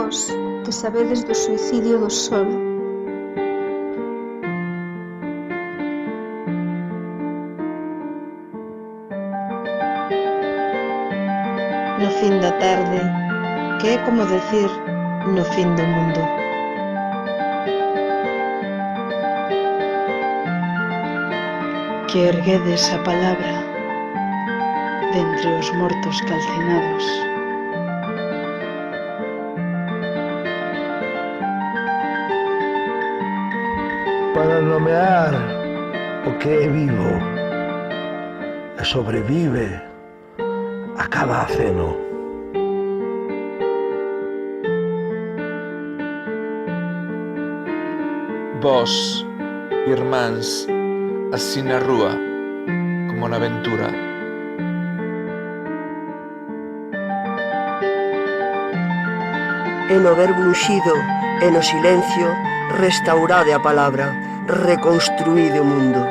vós, que sabedes do suicidio do sol. No fin da tarde, que é como decir no fin do mundo. Que erguedes a palabra dentre os mortos calcinados. Para nomear o que é vivo e sobrevive a cada aceno. Vós, irmáns, así na rúa, como na aventura. E no verbo unxido e no silencio, restaurade a palabra, reconstruíde o mundo.